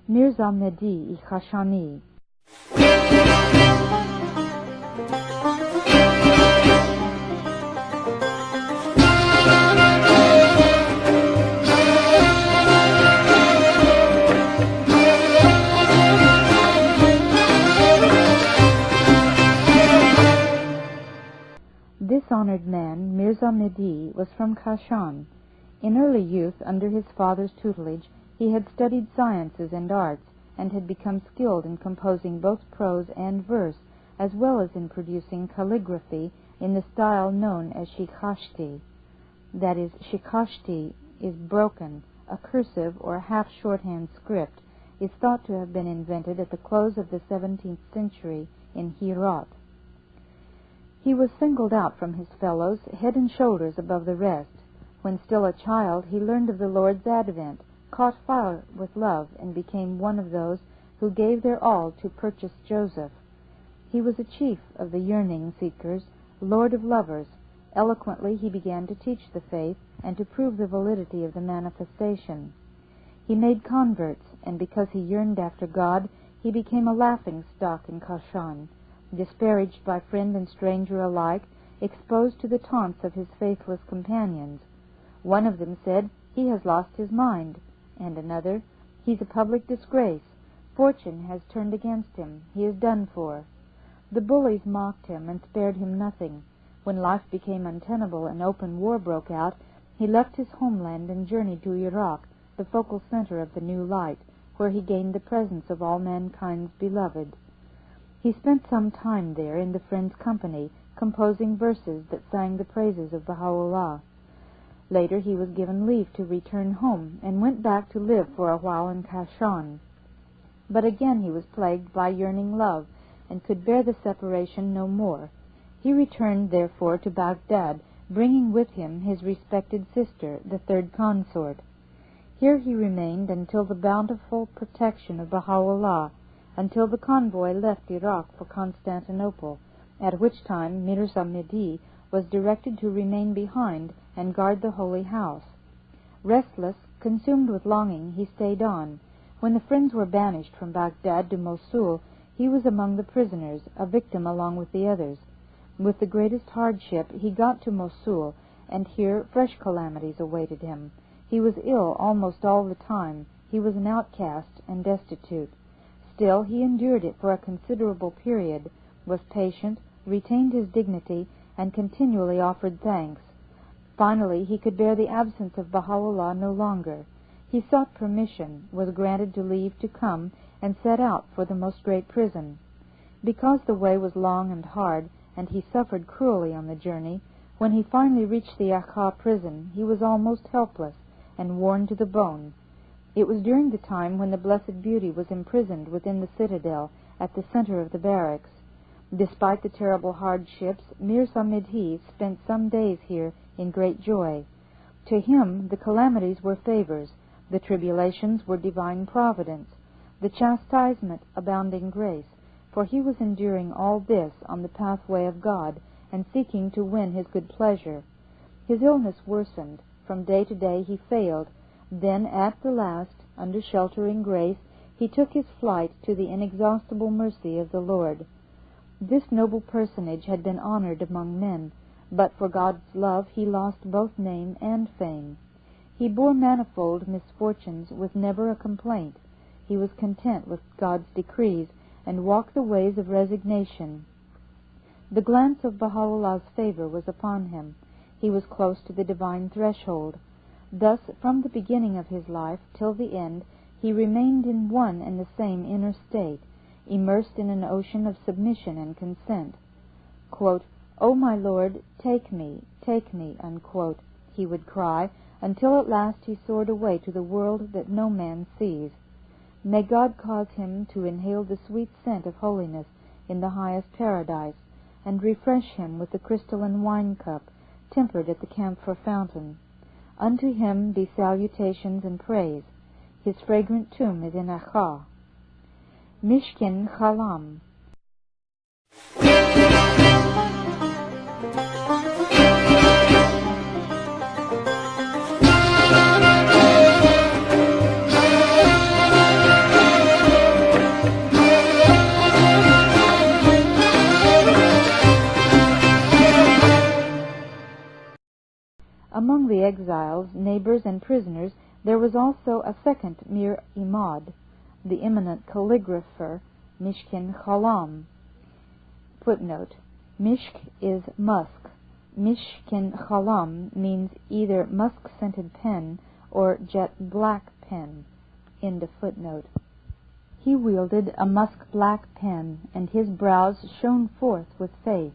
Mírzá Mihdíy-i-Káshání. This honored man, Mírzá Mihdíy, was from Kashan. In early youth, under his father's tutelage, he had studied sciences and arts, and had become skilled in composing both prose and verse, as well as in producing calligraphy in the style known as Shikhashti. That is, Shikhashti is broken, a cursive or half-shorthand script, is thought to have been invented at the close of the 17th century in Herat. He was singled out from his fellows, head and shoulders above the rest. When still a child, he learned of the Lord's advent, caught fire with love, and became one of those who gave their all to purchase Joseph. He was a chief of the yearning seekers, lord of lovers. Eloquently he began to teach the faith and to prove the validity of the manifestation. He made converts, and because he yearned after God, he became a laughing-stock in Kashan, disparaged by friend and stranger alike, exposed to the taunts of his faithless companions. One of them said, "He has lost his mind," and another, "He's a public disgrace. Fortune has turned against him. He is done for." The bullies mocked him and spared him nothing. When life became untenable and open war broke out, he left his homeland and journeyed to Iraq, the focal center of the new light, where he gained the presence of all mankind's beloved. He spent some time there in the Friend's company, composing verses that sang the praises of Baha'u'llah. Later he was given leave to return home, and went back to live for a while in Kashan. But again he was plagued by yearning love, and could bear the separation no more. He returned, therefore, to Baghdad, bringing with him his respected sister, the third consort. Here he remained until the bountiful protection of Baha'u'llah, until the convoy left Iraq for Constantinople, at which time Mírzá Mihdíy was directed to remain behind and guard the holy house. Restless, consumed with longing, he stayed on. When the friends were banished from Baghdad to Mosul, he was among the prisoners, a victim along with the others. With the greatest hardship he got to Mosul, and here fresh calamities awaited him. He was ill almost all the time. He was an outcast and destitute. Still he endured it for a considerable period, was patient, retained his dignity, and continually offered thanks. Finally he could bear the absence of Baha'u'llah no longer. He sought permission, was granted to leave to come, and set out for the most great prison. Because the way was long and hard, and he suffered cruelly on the journey, when he finally reached the Akka prison, he was almost helpless and worn to the bone. It was during the time when the Blessed Beauty was imprisoned within the citadel, at the center of the barracks. Despite the terrible hardships, Mírzá Mihdíy spent some days here in great joy. To him the calamities were favors, the tribulations were divine providence, the chastisement abounding grace, for he was enduring all this on the pathway of God, and seeking to win his good pleasure. His illness worsened. From day to day he failed. Then, at the last, under sheltering grace, he took his flight to the inexhaustible mercy of the Lord. This noble personage had been honored among men, but for God's love he lost both name and fame. He bore manifold misfortunes with never a complaint. He was content with God's decrees, and walked the ways of resignation. The glance of Baha'u'llah's favor was upon him. He was close to the divine threshold. Thus, from the beginning of his life till the end, he remained in one and the same inner state, immersed in an ocean of submission and consent. Quote, "O my Lord, take me," unquote, he would cry, until at last he soared away to the world that no man sees. May God cause him to inhale the sweet scent of holiness in the highest paradise, and refresh him with the crystalline wine-cup, tempered at the camphor fountain. Unto him be salutations and praise. His fragrant tomb is in Akka. Mishkín-Qalam. Among the exiles, neighbors, and prisoners, there was also a second Mir Imad, the eminent calligrapher, Mishkín-Qalam. Footnote: Mishk is musk. Mishkín-Qalam means either musk-scented pen or jet-black pen. End of footnote. He wielded a musk-black pen, and his brows shone forth with faith.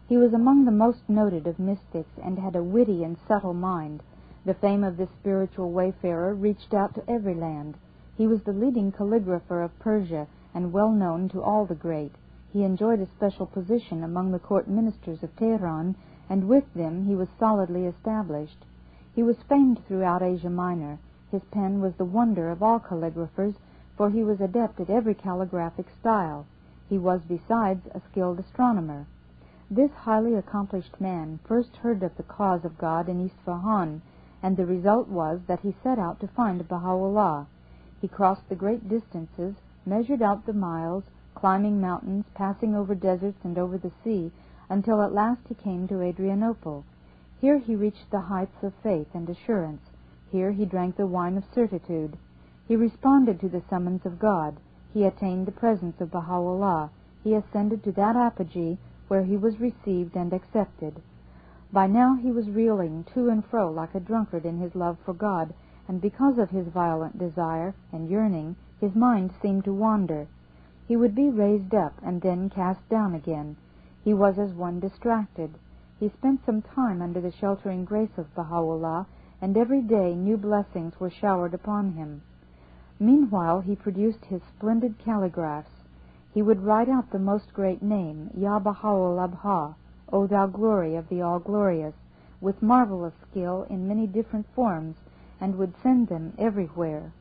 He was among the most noted of mystics, and had a witty and subtle mind. The fame of this spiritual wayfarer reached out to every land. He was the leading calligrapher of Persia, and well known to all the great. He enjoyed a special position among the court ministers of Tehran, and with them he was solidly established. He was famed throughout Asia Minor. His pen was the wonder of all calligraphers, for he was adept at every calligraphic style. He was, besides, a skilled astronomer. This highly accomplished man first heard of the cause of God in Isfahan, and the result was that he set out to find Baha'u'llah. He crossed the great distances, measured out the miles, climbing mountains, passing over deserts and over the sea, until at last he came to Adrianople. Here he reached the heights of faith and assurance. Here he drank the wine of certitude. He responded to the summons of God. He attained the presence of Baha'u'llah. He ascended to that apogee where he was received and accepted. By now he was reeling to and fro like a drunkard in his love for God, and because of his violent desire and yearning, his mind seemed to wander. He would be raised up and then cast down again. He was as one distracted. He spent some time under the sheltering grace of Baha'u'llah, and every day new blessings were showered upon him. Meanwhile he produced his splendid calligraphs. He would write out the most great name, Ya Baha'u'l-Baha, O thou glory of the all-glorious, with marvelous skill in many different forms, and would send them everywhere.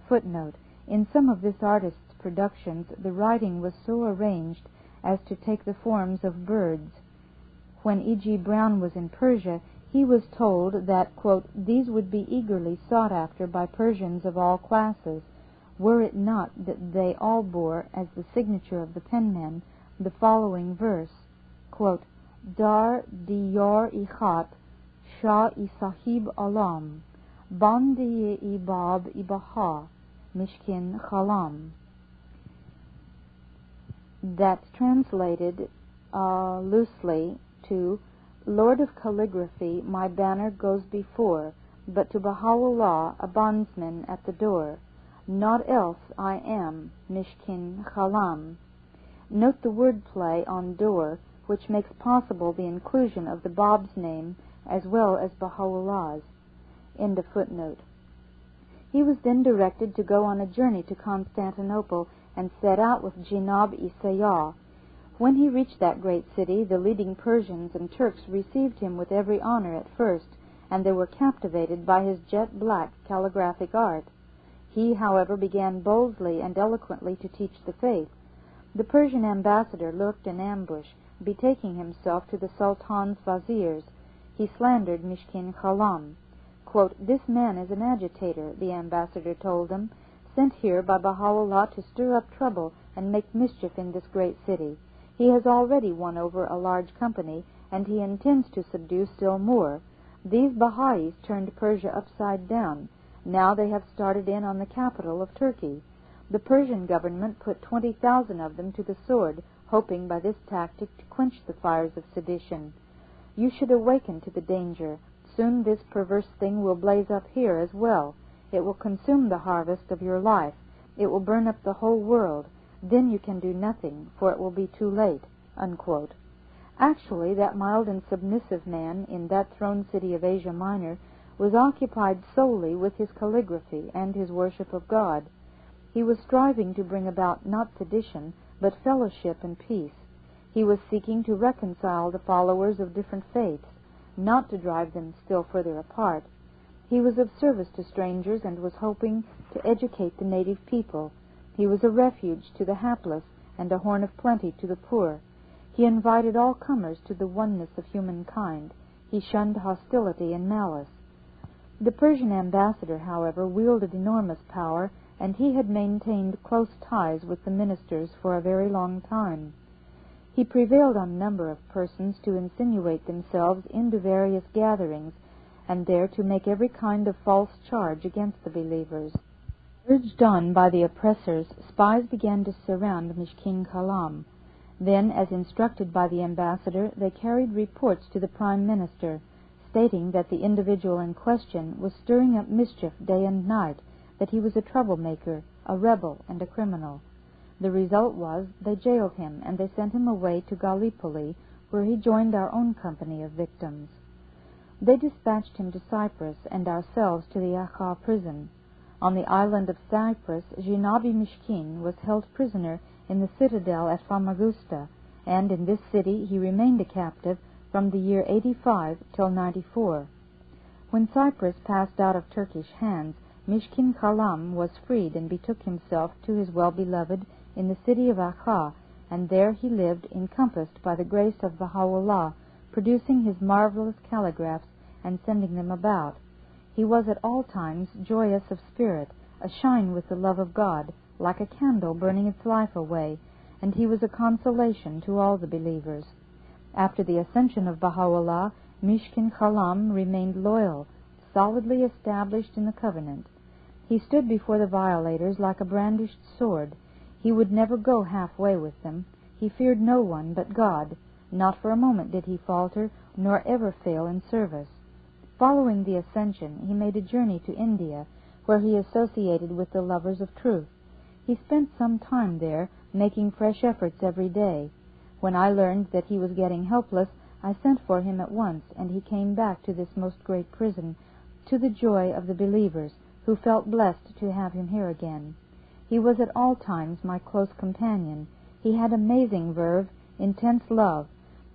Footnote: in some of this artist's productions the writing was so arranged as to take the forms of birds. When E.G. Browne was in Persia, he was told that, quote, these would be eagerly sought after by Persians of all classes, were it not that they all bore, as the signature of the penman, the following verse, quote, Dar diyar-i khat, shah-i sahib alam, bandi-i bab-i-baha, Mishkín-Qalam. That's translated loosely to, Lord of calligraphy, my banner goes before, but to Baha'u'llah a bondsman at the door. Not else I am, Mishkín-Qalam. Note the wordplay on door, which makes possible the inclusion of the Bab's name as well as Baha'u'llah's. End of footnote. He was then directed to go on a journey to Constantinople and set out with Jinab-i-Sayyah. When he reached that great city, the leading Persians and Turks received him with every honor at first, and they were captivated by his jet-black calligraphic art. He, however, began boldly and eloquently to teach the faith. The Persian ambassador lurked in ambush, betaking himself to the Sultan's viziers. He slandered Mishkín-Qalam. Quote, this man is an agitator, the ambassador told them, sent here by Baha'u'llah to stir up trouble and make mischief in this great city. He has already won over a large company, and he intends to subdue still more. These Baha'is turned Persia upside down. Now they have started in on the capital of Turkey. The Persian government put 20,000 of them to the sword, hoping by this tactic to quench the fires of sedition. You should awaken to the danger. Soon this perverse thing will blaze up here as well. It will consume the harvest of your life. It will burn up the whole world. Then you can do nothing, for it will be too late." Unquote. Actually, that mild and submissive man in that throne city of Asia Minor was occupied solely with his calligraphy and his worship of God. He was striving to bring about not sedition, but fellowship and peace. He was seeking to reconcile the followers of different faiths, not to drive them still further apart. He was of service to strangers and was hoping to educate the native people. He was a refuge to the hapless and a horn of plenty to the poor. He invited all comers to the oneness of humankind. He shunned hostility and malice. The Persian ambassador, however, wielded enormous power, and he had maintained close ties with the ministers for a very long time. He prevailed on a number of persons to insinuate themselves into various gatherings, and there to make every kind of false charge against the believers. Urged on by the oppressors, spies began to surround Mishkín-Qalam. Then, as instructed by the ambassador, they carried reports to the Prime Minister, stating that the individual in question was stirring up mischief day and night, that he was a troublemaker, a rebel, and a criminal. The result was they jailed him, and they sent him away to Gallipoli, where he joined our own company of victims. They dispatched him to Cyprus, and ourselves to the Akha prison. On the island of Cyprus, Jinabi Mishkín was held prisoner in the citadel at Famagusta, and in this city he remained a captive from the year 85 till 94. When Cyprus passed out of Turkish hands, Mishkín-Qalam was freed and betook himself to his well-beloved in the city of Akha, and there he lived encompassed by the grace of Baha'u'llah, producing his marvelous calligraphs and sending them about. He was at all times joyous of spirit, ashine with the love of God, like a candle burning its life away, and he was a consolation to all the believers. After the ascension of Baha'u'llah, Mishkín-Qalam remained loyal, solidly established in the covenant. He stood before the violators like a brandished sword. He would never go halfway with them. He feared no one but God. Not for a moment did he falter, nor ever fail in service. Following the ascension, he made a journey to India, where he associated with the lovers of truth. He spent some time there, making fresh efforts every day. When I learned that he was getting helpless, I sent for him at once, and he came back to this most great prison, to the joy of the believers, who felt blessed to have him here again. He was at all times my close companion. He had amazing verve, intense love.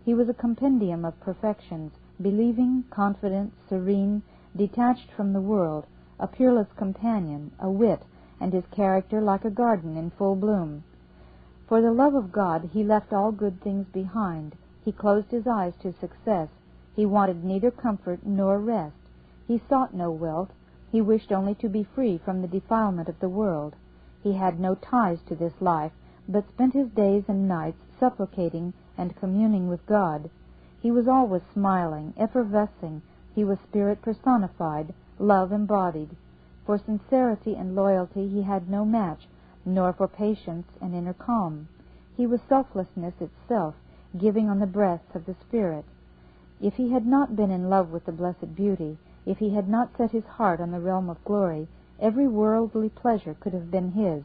He was a compendium of perfections, believing, confident, serene, detached from the world, a peerless companion, a wit, and his character like a garden in full bloom. For the love of God he left all good things behind. He closed his eyes to success. He wanted neither comfort nor rest. He sought no wealth. He wished only to be free from the defilement of the world. He had no ties to this life, but spent his days and nights supplicating and communing with God. He was always smiling, effervescing. He was spirit personified, love embodied. For sincerity and loyalty he had no match, nor for patience and inner calm. He was selflessness itself, giving on the breath of the Spirit. If he had not been in love with the Blessed Beauty, if he had not set his heart on the realm of glory, every worldly pleasure could have been his.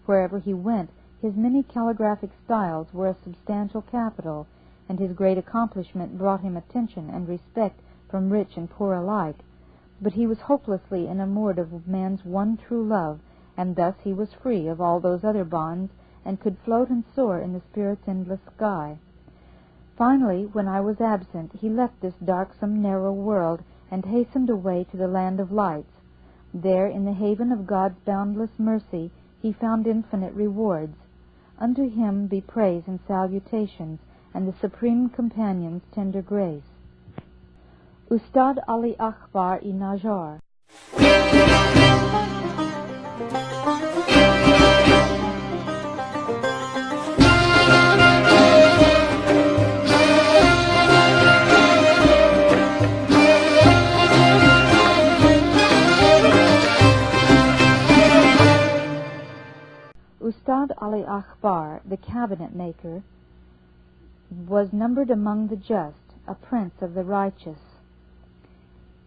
Wherever he went, his many calligraphic styles were a substantial capital, and his great accomplishment brought him attention and respect from rich and poor alike. But he was hopelessly enamoured of man's one true love, and thus he was free of all those other bonds, and could float and soar in the Spirit's endless sky. Finally, when I was absent, he left this darksome, narrow world, and hastened away to the land of lights. There, in the haven of God's boundless mercy, he found infinite rewards. Unto him be praise and salutations, and the Supreme Companion's tender grace. Ustád Alí-Akbar-i-Najjár. Ustád Alí-Akbar, the cabinet maker, was numbered among the just, a prince of the righteous.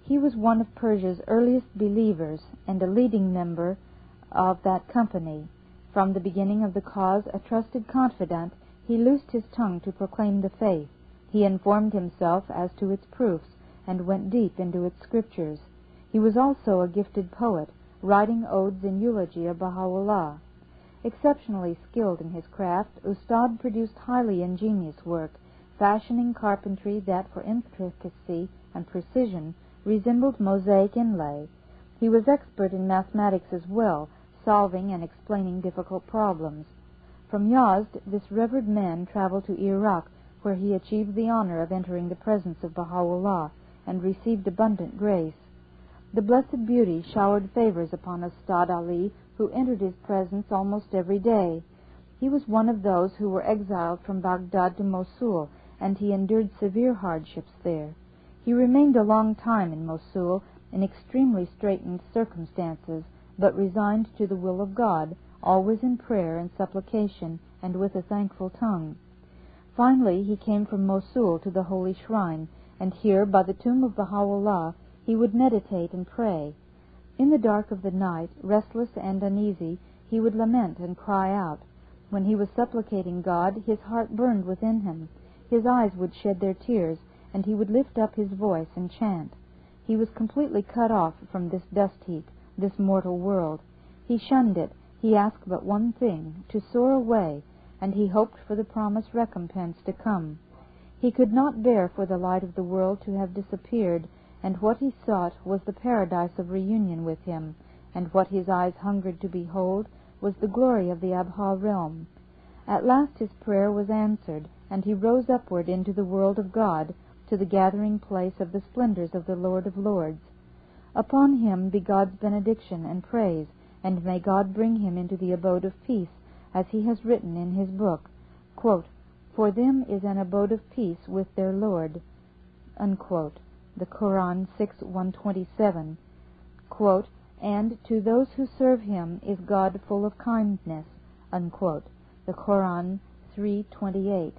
He was one of Persia's earliest believers and a leading member of that company. From the beginning of the cause, a trusted confidant, he loosed his tongue to proclaim the faith. He informed himself as to its proofs and went deep into its scriptures. He was also a gifted poet, writing odes in eulogy of Baha'u'llah. Exceptionally skilled in his craft, Ustád produced highly ingenious work, fashioning carpentry that for intricacy and precision resembled mosaic inlay. He was expert in mathematics as well, solving and explaining difficult problems. From Yazd, this revered man traveled to Iraq, where he achieved the honor of entering the presence of Baha'u'llah and received abundant grace. The Blessed Beauty showered favors upon Ustád Ali, who entered his presence almost every day. He was one of those who were exiled from Baghdad to Mosul, and he endured severe hardships there. He remained a long time in Mosul in extremely straitened circumstances, but resigned to the will of God, always in prayer and supplication, and with a thankful tongue. Finally, he came from Mosul to the holy shrine, and here, by the tomb of Baha'u'llah, he would meditate and pray. In the dark of the night, restless and uneasy, he would lament and cry out. When he was supplicating God, his heart burned within him. His eyes would shed their tears, and he would lift up his voice and chant. He was completely cut off from this dust heap, this mortal world. He shunned it. He asked but one thing, to soar away, and he hoped for the promised recompense to come. He could not bear for the light of the world to have disappeared, and what he sought was the paradise of reunion with him, and what his eyes hungered to behold was the glory of the Abha realm. At last his prayer was answered, and he rose upward into the world of God, to the gathering place of the splendors of the Lord of Lords. Upon him be God's benediction and praise, and may God bring him into the abode of peace, as he has written in his book, quote, "For them is an abode of peace with their Lord," unquote. The Quran 6:127, quote, "And to those who serve him is God full of kindness," unquote. The Quran 3:28.